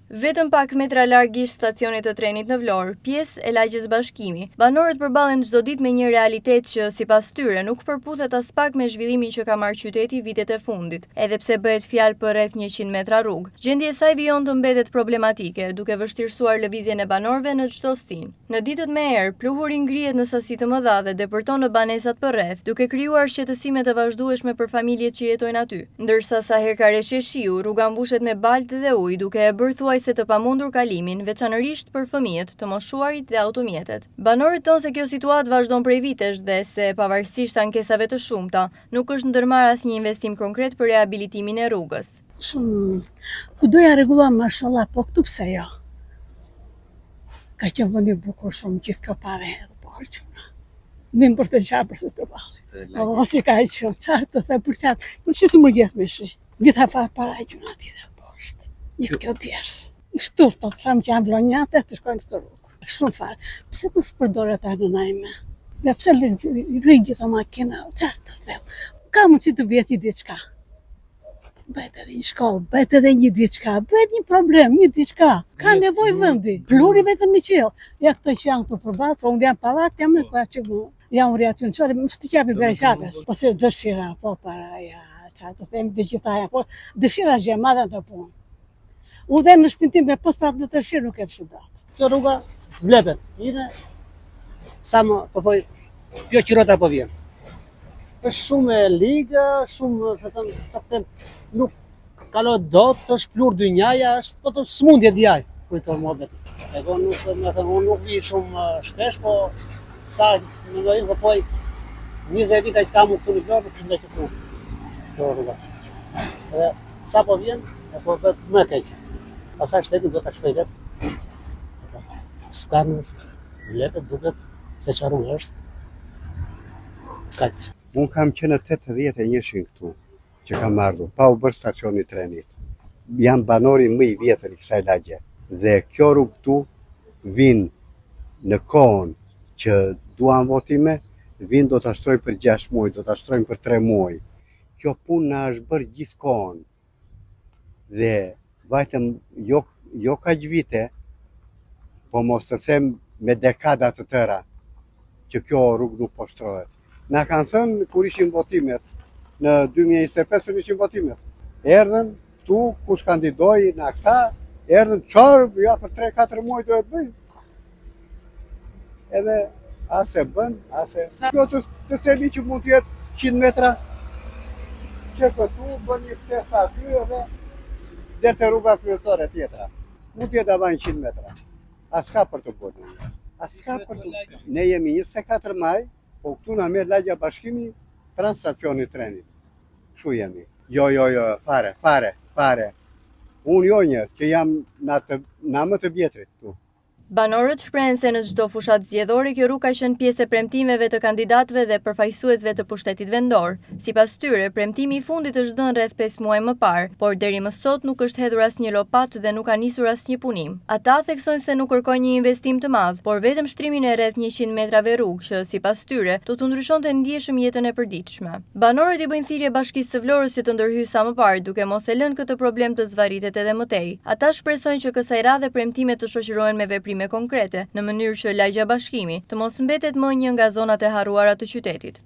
Vetëm pak metra largisht stacionit të trenit në Vlorë, pjesë e lagjes Bashkimi, banorët përballen çdo ditë me një realitet që sipas tyre nuk përputhet as pak me zhvillimin që ka marrë qyteti vitet e fundit, edhe pse bëhet fjalë për rreth 100 metra rrugë. Gjendja e saj vijon të mbetet problematike, duke vështirësuar lëvizjen e banorëve në çdo stinë. Në ditët me erë, pluhuri ngrihet në sasi të mëdha dhe depërton në banesat përreth, duke krijuar shqetësime të vazhdueshme për familjet që jetojnë aty. Ndërsa sa herë ka reshje shiu, rruga mbushet me baltë dhe ujë, duke e bërë se të pamundur kalimin, veçanërisht për fëmijët, të moshuarit dhe automjetet. Banorët thonë se kjo situatë vazhdon prej vitesh dhe se pavarësisht ankesave të shumta, nuk është ndërmarrë asnjë investim konkret për rehabilitimin e rrugës. Shumë, ku doja rregullon mashallah, po këtu pse jo? Ka qenë vend i bukur shumë, gjithë ka parë edhe po harxuna. Më për të çfarë për të ballë. O si ka qenë, çfarë të them për çfarë? Për çfarë më gjet më shi? Gjithë afa para gjuna aty dhe poshtë. Një kjo tjerës. Shtur, po them që janë vlonjate të shkojnë të rrugë. Shumë farë. Pse mos përdoret ajo najme? Dhe pse rrin gjithë makina, çfarë të them? Ka mundsi të vjeti diçka. Bëhet edhe një shkollë, bëhet edhe një diçka, bëhet një problem, një diçka. Ka nevojë vendi. Pluri vetëm në qiell. Ja këto që janë këtu përballë, unë jam pallat, jam në parçë. Jam rriaty në çore, mos të qapi bereqates. Po se dëshira, po para ja, çfarë të them të gjithaja, po dëshira është e madhe të punë. Unë dhe në shpinë tim me postat në të shirë nuk e fshudat. Kjo rruga vlepet, njëre, sa më, po thoj, kjo qirota po vjen. është shumë e ligë, shumë, të them, nuk kalot dot, është plur dynjaja, është, po të smundje djaj, për të mohabet. E ko nuk, me thënë, unë nuk vi shumë shpesh, po sa, me dojnë, po poj, 20 vita që kam u këtu në Vlorë, kështë në që këtu, kjo rruga. Dhe sa po vjen, e po vetë më keqë. Pasaj shteti do të shkoj vetë. Skanës, lepet, duket, se që rrugë është. Kaqë. Unë kam qenë 81 këtu, që kam ardhur, pa u bërë stacioni trenit. Jam banori më i vjetër i kësaj lagje. Dhe kjo rrugë këtu vinë në kohën që duan votime, vinë do të ashtroj për 6 muaj, do të ashtrojnë për 3 muaj. Kjo punë na është bërë gjithë kohën. Dhe vajtëm jo kaq vite, po mos të them me dekada të tëra, që kjo rrugë nuk po shtrohet. Na kanë thënë kur ishin votimet, në 2025 ishin votimet. Erdhën këtu, kush kandidoi na këta, erdhën çfarë, ja për 3-4 muaj do e bëjnë. Edhe as e bën, as e. Kjo të themi që mund të jetë 100 metra, që këtu bën një pjesë aty edhe dhe të rruga kryesore tjetra. Mund të jetë ama 100 metra. As ka për të bërë. As ka për të. Ne jemi 24 maj, po këtu na merr lagja Bashkimi pranë stacionit trenit. Kështu jemi. Jo, fare. Unë jo njerë, që jam na më të vjetrit këtu. Banorët shprehen se në çdo fushat zgjedhore kjo rrugë ka qenë pjesë e premtimeve të kandidatëve dhe përfaqësuesve të pushtetit vendor. Sipas tyre, premtimi i fundit është dhënë rreth 5 muaj më parë, por deri më sot nuk është hedhur asnjë lopat dhe nuk ka nisur asnjë punim. Ata theksojnë se nuk kërkojnë një investim të madh, por vetëm shtrimin e rreth 100 metrave rrugë, që sipas tyre do të ndryshonte ndjeshëm jetën e përditshme. Banorët i bëjnë thirrje Bashkisë së Vlorës që të ndërhyjë sa më parë, duke mos e lënë këtë problem të zvarritet edhe më tej. Ata shpresojnë që kësaj radhe premtimet të shoqërohen me veprime konkrete, në mënyrë që lagja Bashkimi të mos mbetet më një nga zonat e harruara të qytetit.